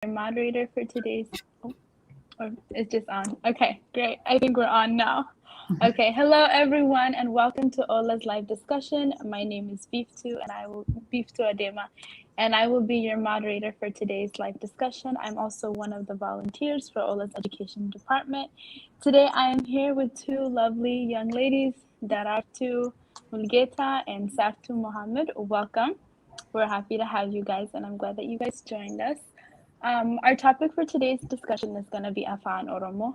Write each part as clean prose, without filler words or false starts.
moderator for today's. Oh, or it's just on. Okay, great. I think we're on now. Okay, hello everyone, and welcome to Ollaa's live discussion. My name is Biftu Adema, and I will be your moderator for today's live discussion. I'm also one of the volunteers for Ollaa's education department. Today, I am here with two lovely young ladies, Darartu, Mulgeta, and Saartu Mohammed. Welcome. We're happy to have you guys, and I'm glad that you guys joined us. Our topic for today's discussion is going to be Afaan Oromoo,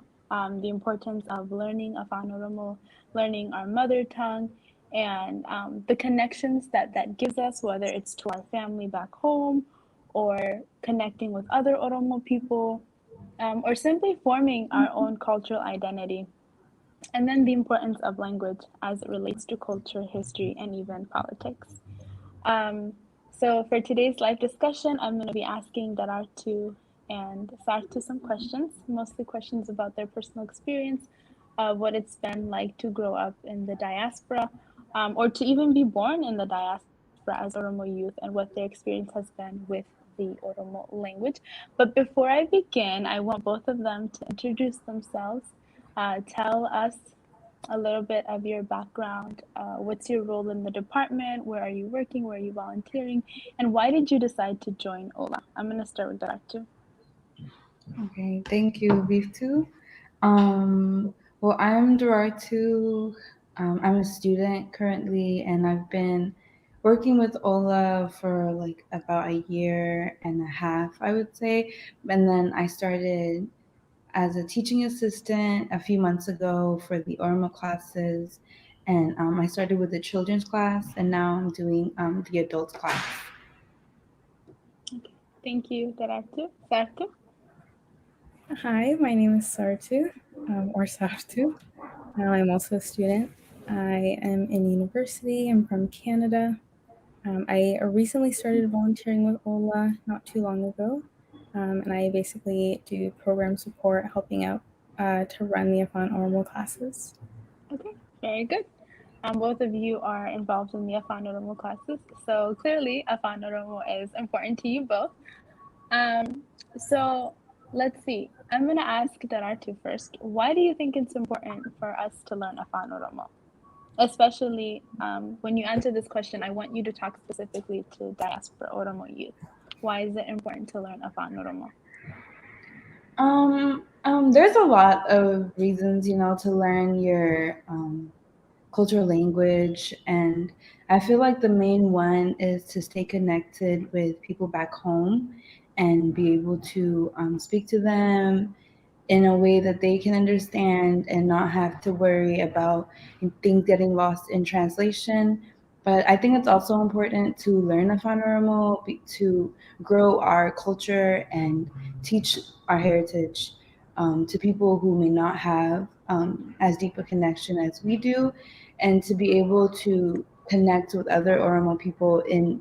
the importance of learning Afaan Oromoo, learning our mother tongue, and the connections that gives us, whether it's to our family back home or connecting with other Oromoo people, or simply forming our own cultural identity. And then the importance of language as it relates to culture, history, and even politics. So for today's live discussion, I'm going to be asking Darartu and Saartu some questions, mostly questions about their personal experience of what it's been like to grow up in the diaspora, or to even be born in the diaspora as Oromo youth, and what their experience has been with the Oromo language. But before I begin, I want both of them to introduce themselves, tell us a little bit of your background. What's your role in the department? Where are you working? Where are you volunteering? And why did you decide to join Ollaa? I'm going to start with Darartu. Okay, thank you, Biftu. Well, I'm Darartu. I'm a student currently, and I've been working with Ollaa for like about a year and a half, I would say. And then I started as a teaching assistant a few months ago for the Oromoo classes, and I started with the children's class, and now I'm doing the adults class. Okay. Thank you, Darartu. Saartu? Hi, my name is Saartu, or Saartu. I'm also a student. I am in university. I'm from Canada. I recently started volunteering with Ollaa not too long ago, and I basically do program support, helping out to run the Afaan Oromoo classes. Okay, very good. Both of you are involved in the Afaan Oromoo classes, so clearly Afaan Oromoo is important to you both. So let's see. I'm going to ask Darartu first. Why do you think it's important for us to learn Afaan Oromoo? Especially when you answer this question, I want you to talk specifically to diaspora Oromo youth. Why is it important to learn Afaan Oromoo? There's a lot of reasons, to learn your cultural language, and I feel like the main one is to stay connected with people back home and be able to speak to them in a way that they can understand and not have to worry about things getting lost in translation. But I think it's also important to learn Afaan Oromoo, to grow our culture and teach our heritage to people who may not have as deep a connection as we do, and to be able to connect with other Oromo people in,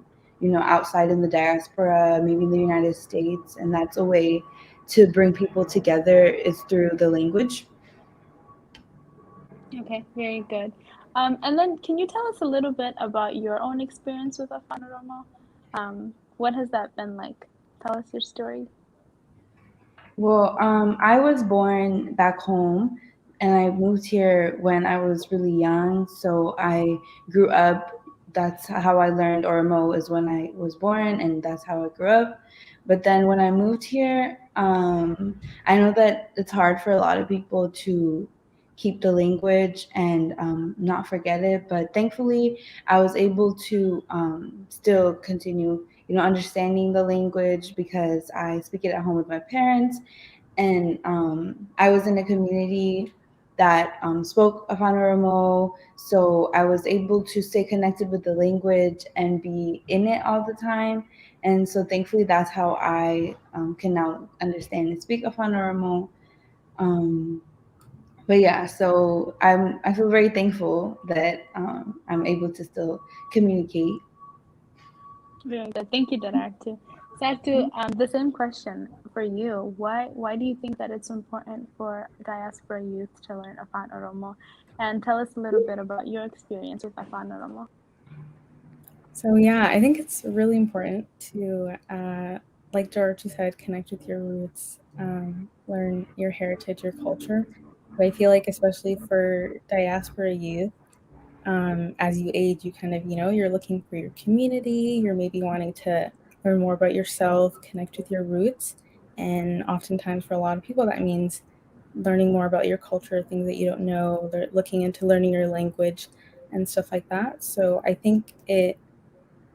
outside in the diaspora, maybe in the United States, and that's a way to bring people together is through the language. Okay, very good. And then can you tell us a little bit about your own experience with Afaan Oromoo? What has that been like? Tell us your story. Well, I was born back home and I moved here when I was really young. So I grew up. That's how I learned Oromo, is when I was born, and that's how I grew up. But then when I moved here, I know that it's hard for a lot of people to keep the language and not forget it. But thankfully, I was able to still continue, understanding the language because I speak it at home with my parents, and I was in a community that spoke Afaan Oromoo, so I was able to stay connected with the language and be in it all the time. And so thankfully, that's how I can now understand and speak Afaan Oromoo. But yeah, so I feel very thankful that I'm able to still communicate. Very good. Thank you, Darartu. Saartu, the same question for you. Why do you think that it's important for diaspora youth to learn Afaan Oromoo? And tell us a little bit about your experience with Afaan Oromoo. So yeah, I think it's really important to like Darartu said, connect with your roots, learn your heritage, your culture. But I feel like, especially for diaspora youth, as you age, you kind of, you're looking for your community, you're maybe wanting to learn more about yourself, connect with your roots. And oftentimes, for a lot of people, that means learning more about your culture, things that you don't know, they're looking into learning your language and stuff like that. So I think it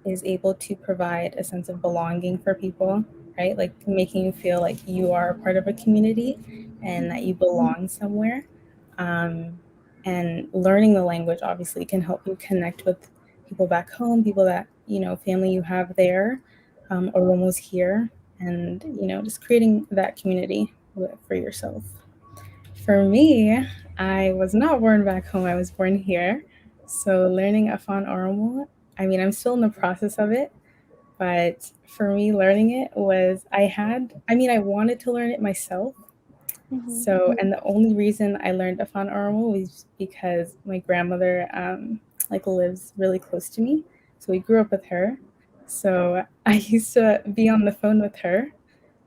is able to provide a sense of belonging for people, right? Like making you feel like you are part of a community and that you belong somewhere. And learning the language obviously can help you connect with people back home, people that, family you have there, or almost here, and, just creating that community for yourself. For me, I was not born back home. I was born here. So learning Afaan Oromoo, I mean, I'm still in the process of it, but for me, learning it was, I wanted to learn it myself. So, and the only reason I learned Afaan Oromoo was because my grandmother, lives really close to me. So we grew up with her. So I used to be on the phone with her,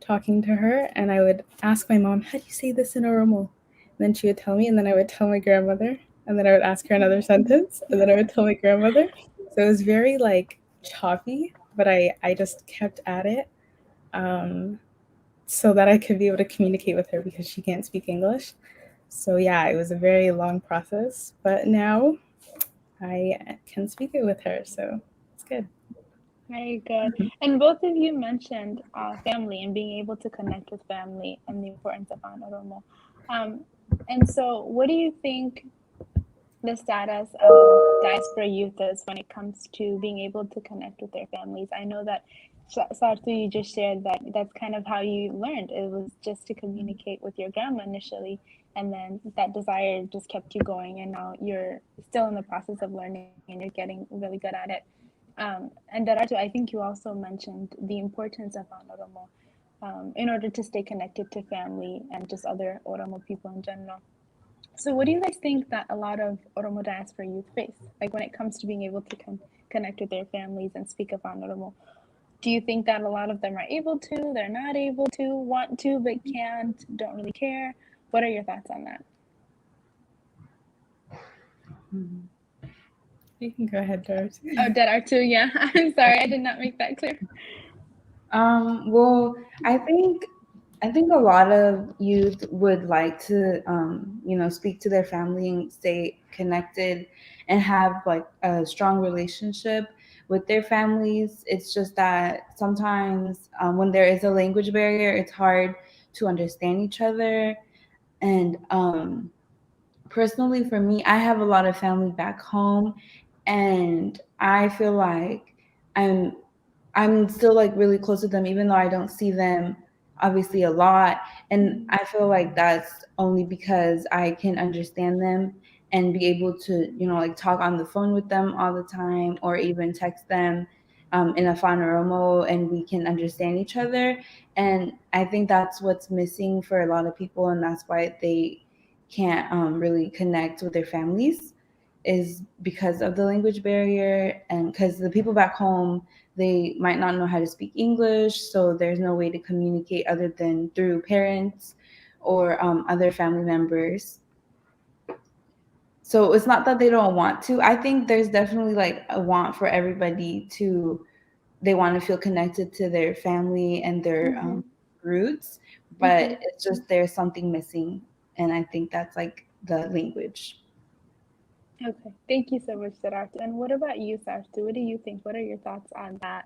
talking to her, and I would ask my mom, "How do you say this in Oromo?" And then she would tell me, and then I would tell my grandmother, and then I would ask her another sentence, and then I would tell my grandmother. So it was very like choppy, but I just kept at it, so that I could be able to communicate with her because she can't speak English. So yeah, it was a very long process, but now I can speak it with her, so it's good. Very good. And both of you mentioned family and being able to connect with family and the importance of Oromo. And so, what do you think the status of diaspora youth is when it comes to being able to connect with their families? I know that Saartu, you just shared that that's kind of how you learned. It was just to communicate with your grandma initially, and then that desire just kept you going, and now you're still in the process of learning and you're getting really good at it. And Darartu, I think you also mentioned the importance of Oromo in order to stay connected to family and just other Oromo people in general. So what do you guys think that a lot of Oromo diaspora youth face, like when it comes to being able to connect with their families and speak Afaan Oromo? Do you think that a lot of them are able to, they're not able to, want to but can't, don't really care? What are your thoughts on that? You can go ahead, Darartu. Oh, Darartu, yeah. I'm sorry, I did not make that clear. Well, I think a lot of youth would like to, speak to their family and stay connected and have like a strong relationship with their families. It's just that sometimes when there is a language barrier, it's hard to understand each other. And personally, for me, I have a lot of family back home, and I feel like I'm still like really close to them, even though I don't see them obviously a lot. And I feel like that's only because I can understand them and be able to, like talk on the phone with them all the time or even text them in a Oromo, and we can understand each other. And I think that's what's missing for a lot of people. And that's why they can't really connect with their families, is because of the language barrier, and because the people back home, they might not know how to speak English, so there's no way to communicate other than through parents or other family members. So it's not that they don't want to. I think there's definitely like a want for everybody to, they want to feel connected to their family and their roots, but it's just there's something missing, and I think that's like the language. Okay, thank you so much, Darartu. And what about you, Saartu? What do you think? What are your thoughts on that?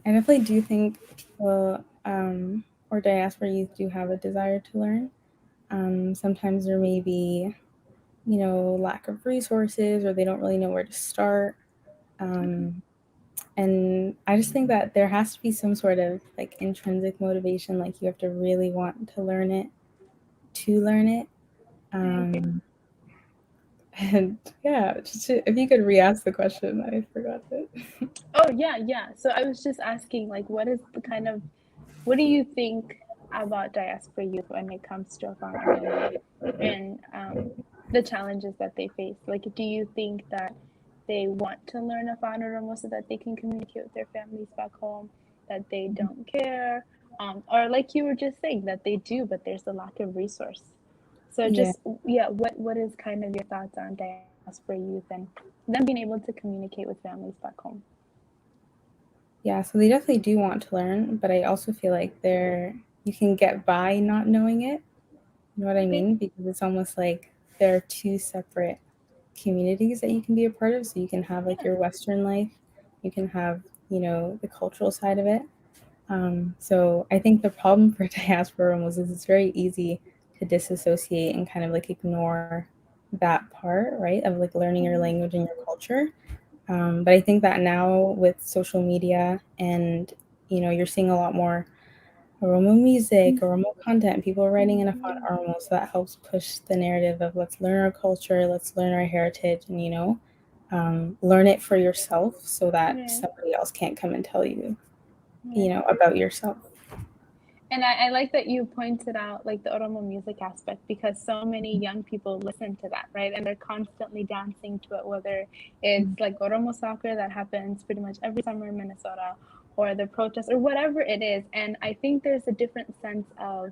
I definitely do think people or diaspora youth do have a desire to learn. Sometimes there may be, lack of resources, or they don't really know where to start. And I just think that there has to be some sort of like intrinsic motivation, like you have to really want to learn it to learn it. And yeah, if you could re-ask the question, I forgot it. Oh, yeah. So I was just asking, like, what do you think about diaspora youth when it comes to Afaan Oromo and the challenges that they face? Like, do you think that they want to learn Afaan Oromo so that they can communicate with their families back home? that they don't care, or like you were just saying that they do, but there's a lack of resource. So Yeah. just yeah, what is kind of your thoughts on diaspora youth and them being able to communicate with families back home? Yeah, so they definitely do want to learn, but I also feel like you can get by not knowing it. You know what I Okay. mean? Because it's almost like there are two separate communities that you can be a part of. So you can have like your Western life, you can have, the cultural side of it. So I think the problem for diaspora was is it's very easy to disassociate and kind of like ignore that part, right? Of like learning your language and your culture. But I think that now with social media and you're seeing a lot more Oromo music, Oromo content, people are writing in Afaan Oromo, so that helps push the narrative of let's learn our culture, let's learn our heritage, and learn it for yourself so that Yeah. somebody else can't come and tell you, Yeah. about yourself. And I like that you pointed out like the Oromo music aspect because so many young people listen to that, right? And they're constantly dancing to it, whether it's like Oromo soccer that happens pretty much every summer in Minnesota, or the protest, or whatever it is. And I think there's a different sense of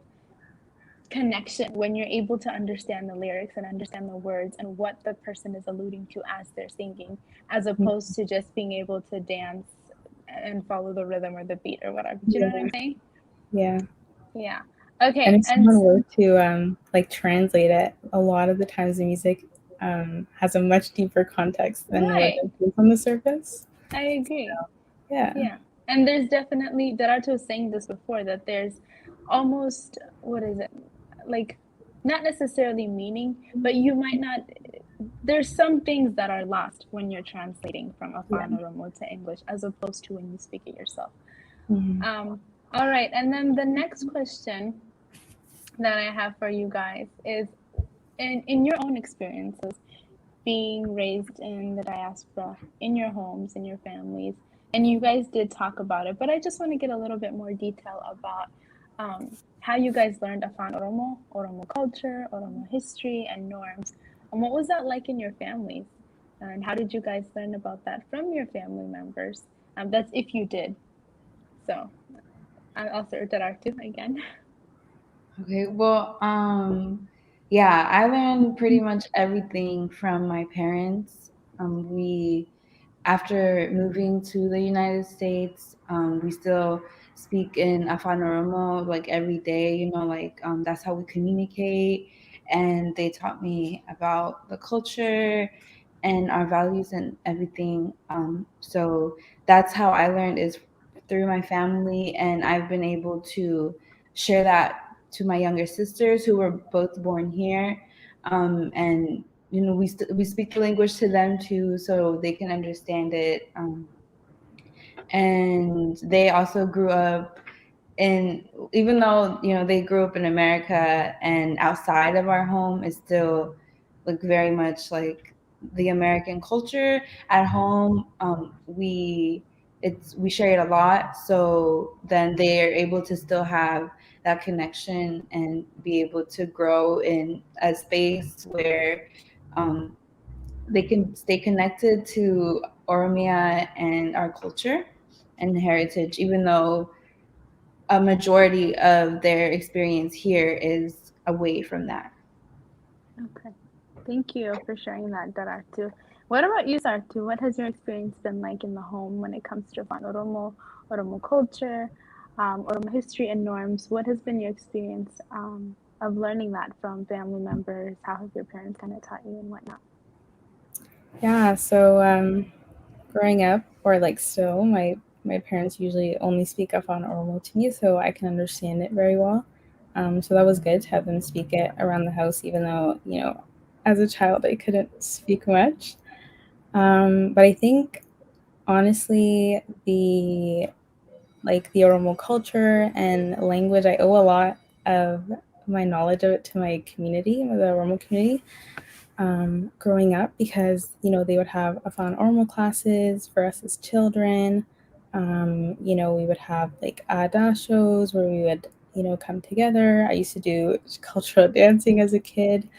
connection when you're able to understand the lyrics and understand the words and what the person is alluding to as they're singing, as opposed to just being able to dance and follow the rhythm or the beat or whatever. Do you know what I'm saying? Yeah. Yeah. And Okay. if someone were to like translate it, a lot of the times the music has a much deeper context than what Right. it is on the surface. I agree. Yeah. Yeah. And there's definitely, Darartu was saying this before, that there's almost, what is it? Like, not necessarily meaning, but you might not, there's some things that are lost when you're translating from Afaan Oromo to English as opposed to when you speak it yourself. Mm-hmm. All right. And then the next question that I have for you guys is in your own experiences, being raised in the diaspora, in your homes, in your families, and you guys did talk about it, but I just want to get a little bit more detail about how you guys learned Afaan Oromo, Oromo culture, Oromo history, and norms. And what was that like in your families? And how did you guys learn about that from your family members? That's if you did. So I'll start with Darartu again. Okay, well, yeah, I learned pretty much everything from my parents. We, after moving to the United States, we still speak in Afaan Oromo like every day, like that's how we communicate. And they taught me about the culture and our values and everything. So that's how I learned is through my family, and I've been able to share that to my younger sisters who were both born here, and we speak the language to them too, so they can understand it. And they also grew up in, even though they grew up in America, and outside of our home is still like very much like the American culture. At home, we share it a lot, so then they are able to still have that connection and be able to grow in a space where um, they can stay connected to Oromia and our culture and heritage, even though a majority of their experience here is away from that. Okay. Thank you for sharing that, Darartu. What about you, Saartu? What has your experience been like in the home when it comes to Afaan Oromo, Oromo culture, Oromo history and norms? What has been your experience of learning that from family members? How have your parents kind of taught you and whatnot? Yeah, so growing up, or like still, my parents usually only speak Afaan Oromo to me, so I can understand it very well. So that was good to have them speak it around the house, even though as a child I couldn't speak much. But I think honestly, the Oromo culture and language, I owe a lot of my knowledge of it to my community, the Oromo community. Growing up, because they would have Afaan Oromo classes for us as children. We would have like Ada shows where we would come together. I used to do cultural dancing as a kid,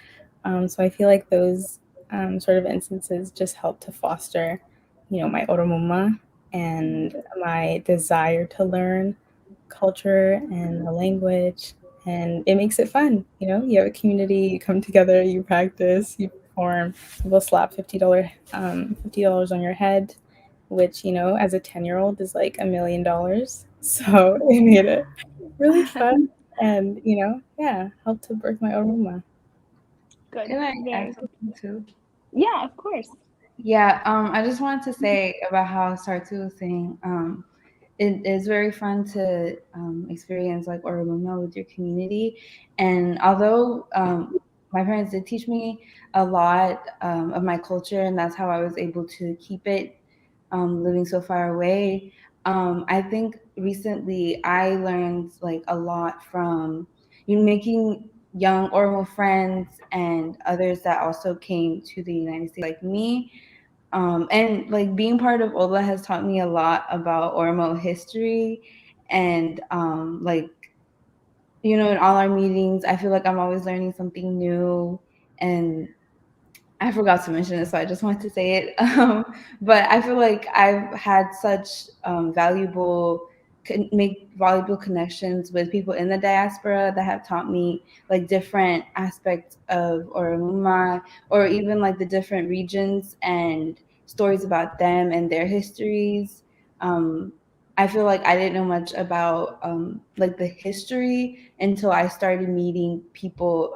so I feel like those sort of instances just help to foster my Oromoma. and my desire to learn culture and the language. And it makes it fun. You have a community, you come together, you practice, you perform, people slap $50 on your head, which, as a 10-year-old is like $1 million. So it made it really fun and, yeah, helped to birth my Oromoo. Good. Can I Very add good. something too? Yeah, of course. Yeah, I just wanted to say about how Sartu was saying, it is very fun to experience like Oromoo with your community. And although my parents did teach me a lot of my culture, and that's how I was able to keep it living so far away. I think recently I learned like a lot from making young Oromo friends and others that also came to the United States like me. And like being part of Ollaa has taught me a lot about Oromo history and like in all our meetings, I feel like I'm always learning something new. And I forgot to mention it, so I just wanted to say it. But I feel like I've had such make valuable connections with people in the diaspora that have taught me like different aspects of Oromuma, or even like the different regions and stories about them and their histories. Um, I feel like I didn't know much about like the history until I started meeting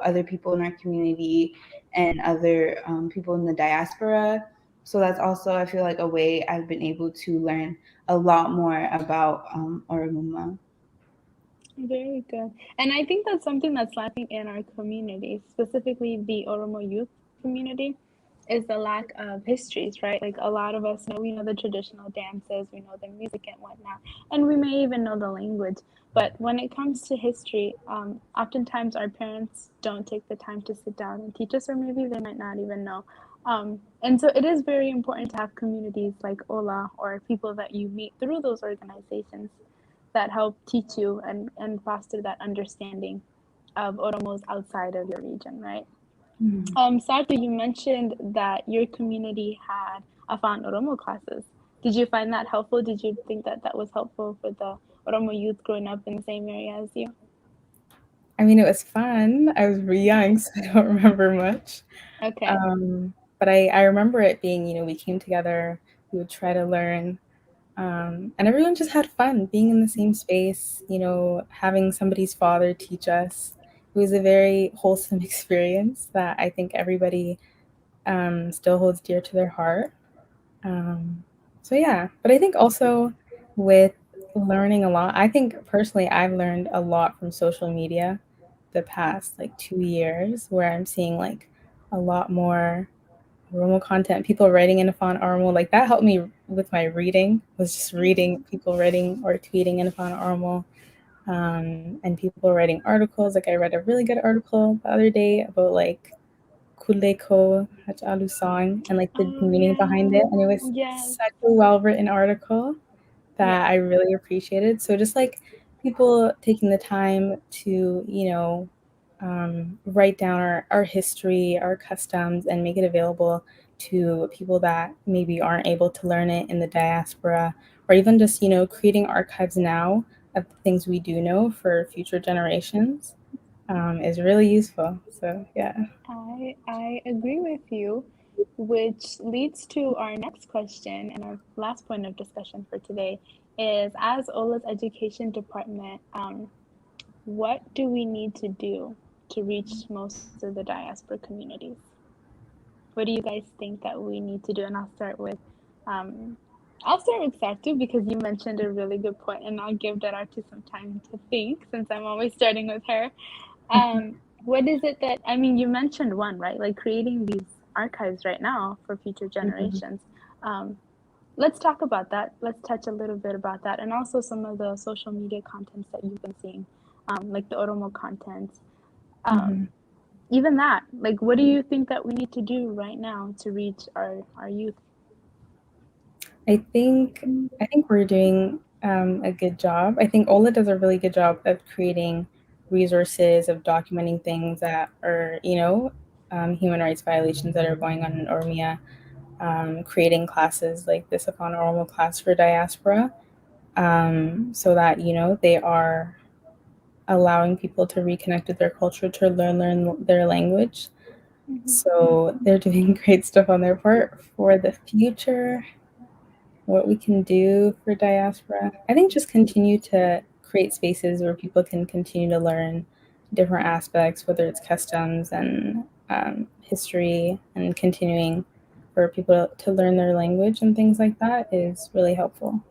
other people in our community, and other people in the diaspora. So that's also, I feel like, a way I've been able to learn a lot more about Oromuma. Very good. And I think that's something that's lacking in our community, specifically the Oromo youth community, is the lack of histories, right? Like a lot of us know, we know the traditional dances, we know the music and whatnot, and we may even know the language. But when it comes to history, oftentimes our parents don't take the time to sit down and teach us, or maybe they might not even know. And so it is very important to have communities like Ollaa or people that you meet through those organizations that help teach you and foster that understanding of Oromos outside of your region, right? Mhm. Saartu, you mentioned that your community had Afaan Oromo classes. Did you find that helpful? Did you think that that was helpful for the Oromo youth growing up in the same area as you? I mean, it was fun. I was really young, so I don't remember much. Okay. But I remember it being, we came together, we would try to learn, and everyone just had fun being in the same space, having somebody's father teach us. It was a very wholesome experience that I think everybody still holds dear to their heart. Um, so yeah, but I think also with learning a lot, I think personally I've learned a lot from social media the past like 2 years, where I'm seeing like a lot more Oromo content, people writing in Afaan Oromo. Like that helped me with my reading, was just reading people writing or tweeting in Afaan Oromo, and people writing articles. Like I read a really good article the other day about like Kuleko Hachalu song and like the Oh meaning behind it. yeah. And it was Yes. such a well written article Yes. that I really appreciated. So just like people taking the time to, write down our history, our customs, and make it available to people that maybe aren't able to learn it in the diaspora, or even just, creating archives now of the things we do know for future generations, is really useful. So yeah. I agree with you, which leads to our next question and our last point of discussion for today is as Ollaa's education department, what do we need to do to reach most of the diaspora communities? What do you guys think that we need to do? And um, I'll start with Sartu because you mentioned a really good point, and I'll give Darartu some time to think since I'm always starting with her. What is it that, I mean, you mentioned one, right? Like creating these archives right now for future Mhm. generations. Um, let's talk about that. Let's touch a little bit about that, and also some of the social media contents that you've been seeing, like the Oromo content. Um, Mhm. even that, like, what do you think that we need to do right now to reach our youth? I think we're doing a good job. I think Ola does a really good job of creating resources, of documenting things that are, human rights violations that are going on in Oromia. creating classes like this Afaan Oromoo class for diaspora, so that, you know, they are allowing people to reconnect with their culture, to learn their language. So they're doing great stuff on their part. For the future, what we can do for diaspora, I think just continue to create spaces where people can continue to learn different aspects, whether it's customs and history, and continuing for people to learn their language and things like that is really helpful.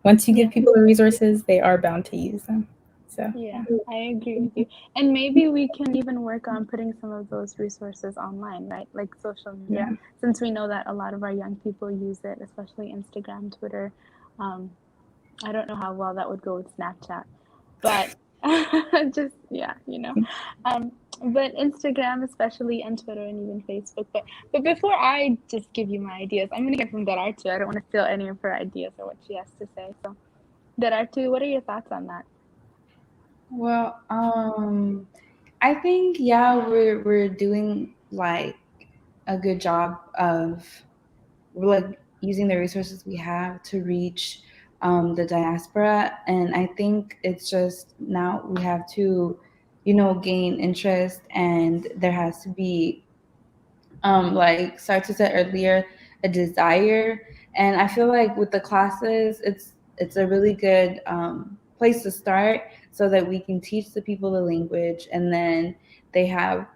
Once you give people the resources, they are bound to use them. So yeah, I agree with you. And maybe we can even work on putting some of those resources online, right? Like social media, since we know that a lot of our young people use it, especially Instagram, Twitter. I don't know how well that would go with Snapchat, but just, yeah, you know. But Instagram especially, and Twitter, and even Facebook. But before I just give you my ideas, I'm gonna get from Darartu. I don't want to steal any of her ideas or what she has to say. So Darartu, what are your thoughts on that? Well, I think, yeah, we're doing like a good job of like using the resources we have to reach the diaspora, and I think it's just now we have to, you know, gain interest, and there has to be, like Sartu said earlier, a desire. And I feel like with the classes, it's a really good place to start, so that we can teach the people the language, and then they have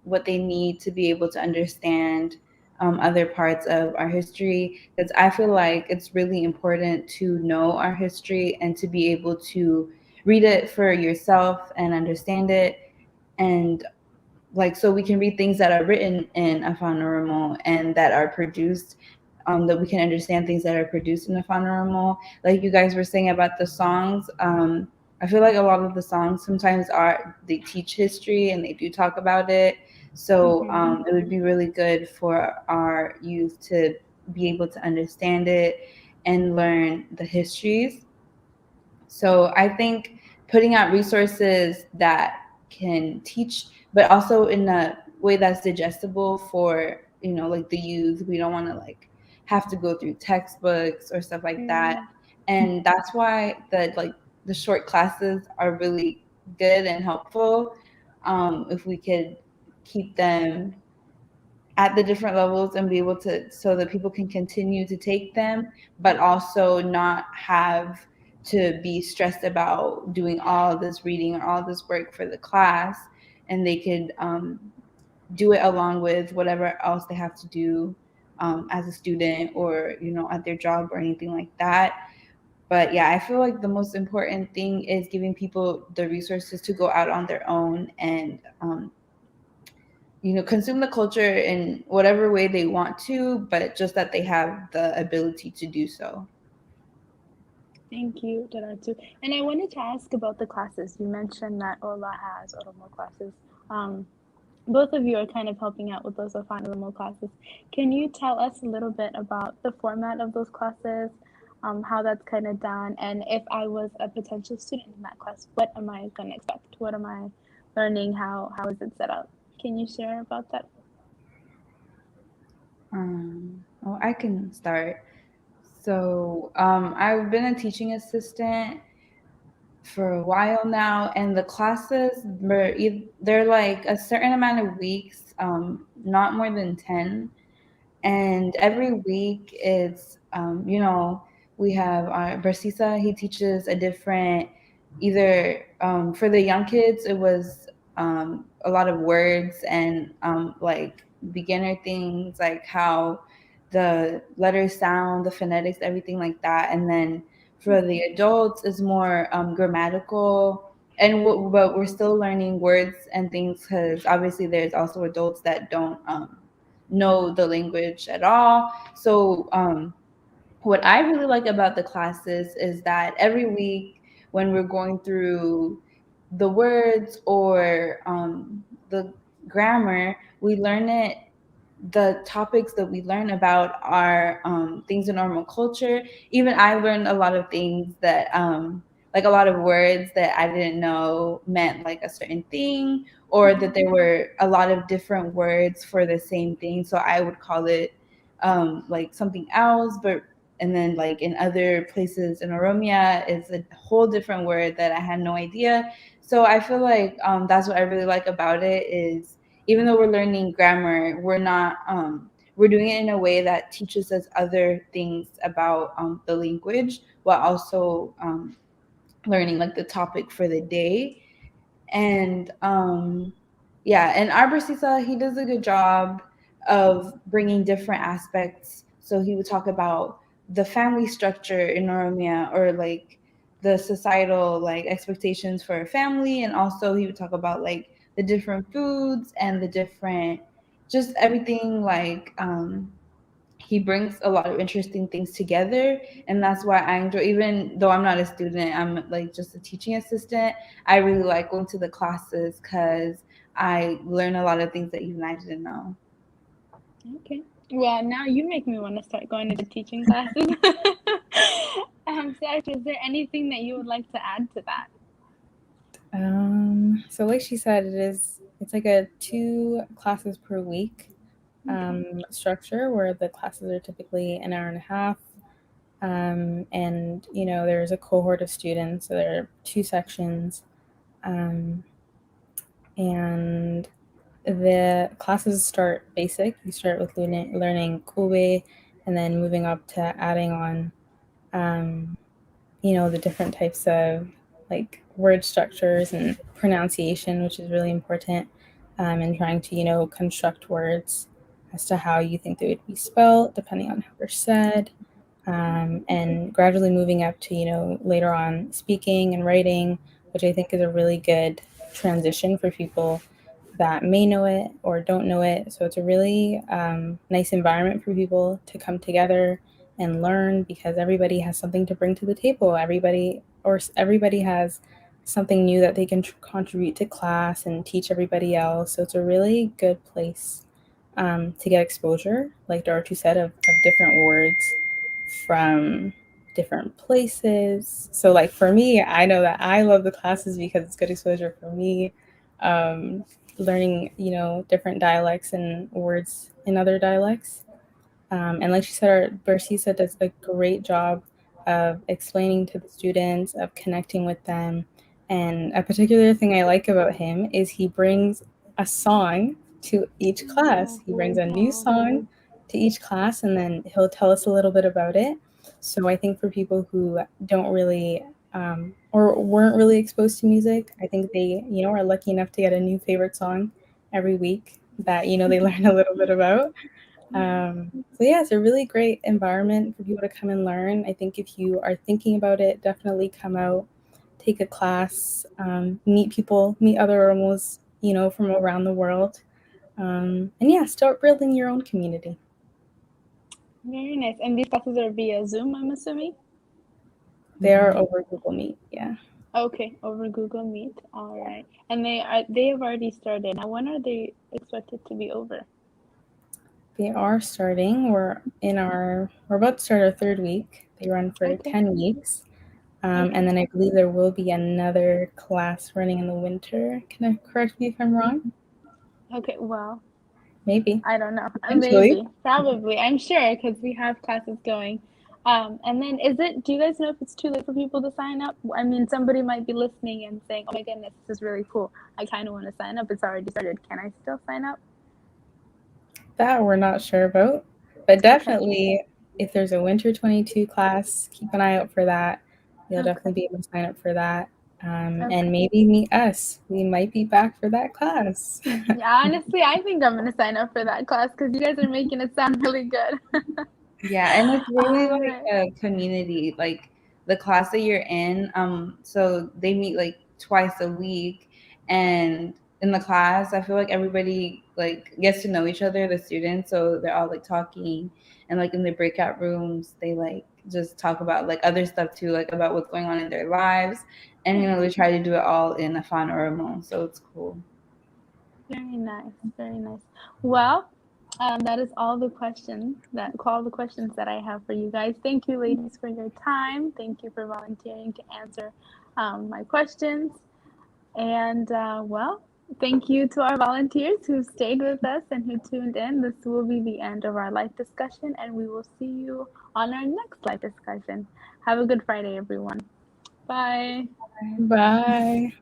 what they need to be able to understand other parts of our history. Because I feel like it's really important to know our history and to be able to read it for yourself and understand it. And like, so we can read things that are written in Afaan Oromoo and that are produced, that we can understand things that are produced in Afaan Oromoo. Like you guys were saying about the songs, I feel like a lot of the songs sometimes they teach history and they do talk about it. So it would be really good for our youth to be able to understand it and learn the histories. So I think putting out resources that can teach, but also in a way that's digestible for, you know, like the youth. We don't want to like have to go through textbooks or stuff like that. And that's why the short classes are really good and helpful. If we could keep them at the different levels and be able to, so that people can continue to take them, but also not have to be stressed about doing all this reading or all this work for the class, and they could do it along with whatever else they have to do as a student, or, you know, at their job or anything like that. But yeah, I feel like the most important thing is giving people the resources to go out on their own and you know, consume the culture in whatever way they want to, but just that they have the ability to do so. Thank you, Darartu. And I wanted to ask about the classes. You mentioned that Ollaa has Oromo classes. Both of you are kind of helping out with those Afaan Oromo classes. Can you tell us a little bit about the format of those classes, how that's kind of done, and if I was a potential student in that class, what am I going to expect? What am I learning? How is it set up? Can you share about that? Well, I can start. So I've been a teaching assistant for a while now, and the classes they're like a certain amount of weeks, not more than 10. And every week it's you know, we have our Barsisa. He teaches a different, either for the young kids it was a lot of words and like beginner things, like how the letters sound, the phonetics, everything like that. And then for the adults it's more grammatical, and but we're still learning words and things, because obviously there's also adults that don't know the language at all. So what I really like about the classes is that every week when we're going through the words or the grammar, we learn it. The topics that we learn about are things in normal culture. Even I learned a lot of things that like a lot of words that I didn't know meant like a certain thing, or that there were a lot of different words for the same thing. So I would call it like something else, and then like in other places in Oromia, it's a whole different word that I had no idea. So I feel like that's what I really like about it is even though we're learning grammar, we're doing it in a way that teaches us other things about the language while also learning like the topic for the day. And yeah, and Arbor he does a good job of bringing different aspects. So he would talk about the family structure in Oromia, or like the societal like expectations for a family, and also he would talk about like the different foods and the different, just everything, like he brings a lot of interesting things together, and that's why I enjoy, even though I'm not a student, I'm like just a teaching assistant, I really like going to the classes because I learn a lot of things that even I didn't know. Okay, well, now you make me want to start going to the teaching classes. Saartu, is there anything that you would like to add to that? So like she said, it's like a 2 classes per week structure, where the classes are typically an hour and a half. And there's a cohort of students, so there are 2 sections, and the classes start basic. You start with learning Kobe, and then moving up to adding on the different types of like word structures and pronunciation, which is really important, and trying to construct words as to how you think they would be spelled depending on how they're said, and gradually moving up to later on speaking and writing, which I think is a really good transition for people that may know it or don't know it. So it's a really nice environment for people to come together and learn, because everybody has something to bring to the table. Everybody has something new that they can contribute to class and teach everybody else. So it's a really good place to get exposure, like Darartu said, of different words from different places. So like for me, I know that I love the classes because it's good exposure for me. Learning, different dialects and words in other dialects. And like she said, Barsisa does a great job of explaining to the students, of connecting with them. And a particular thing I like about him is he brings a song to each class. He brings a new song to each class, and then he'll tell us a little bit about it. So I think for people who don't really or weren't really exposed to music, I think they, are lucky enough to get a new favorite song every week that, they learn a little bit about. So yeah, it's a really great environment for people to come and learn. I think if you are thinking about it, definitely come out, take a class, meet people, meet other Oromos, from around the world. And yeah, start building your own community. Very nice. And these classes are via Zoom, I'm assuming? They are over Google Meet, yeah. Okay, over Google Meet. All right. And they have already started. Now, when are they expected to be over? They are starting. We're about to start our 3rd week. They run for 10 weeks. And then I believe there will be another class running in the winter. Can I correct me if I'm wrong? Okay, well, maybe. I don't know. Maybe, probably. I'm sure, because we have classes going. And then do you guys know if it's too late for people to sign up? I mean, somebody might be listening and saying, oh my goodness, this is really cool. I kind of want to sign up. It's already started. Can I still sign up? That we're not sure about. But definitely, if there's a Winter 22 class, keep an eye out for that. You'll definitely be able to sign up for that. And maybe meet us. We might be back for that class. Yeah, honestly, I think I'm going to sign up for that class because you guys are making it sound really good. Yeah, and it's really like a community, like the class that you're in. So they meet like twice a week, and in the class, I feel like everybody like gets to know each other, the students. So they're all like talking, and like in the breakout rooms, they like just talk about like other stuff too, like about what's going on in their lives, and they try to do it all in Afaan Oromoo. So it's cool. Very nice, very nice. Well, that is all the questions that I have for you guys. Thank you, ladies, for your time. Thank you for volunteering to answer my questions. And well, Thank you to our volunteers who stayed with us and who tuned in. This will be the end of our live discussion, and we will see you on our next live discussion. Have a good Friday, everyone. Bye. Bye.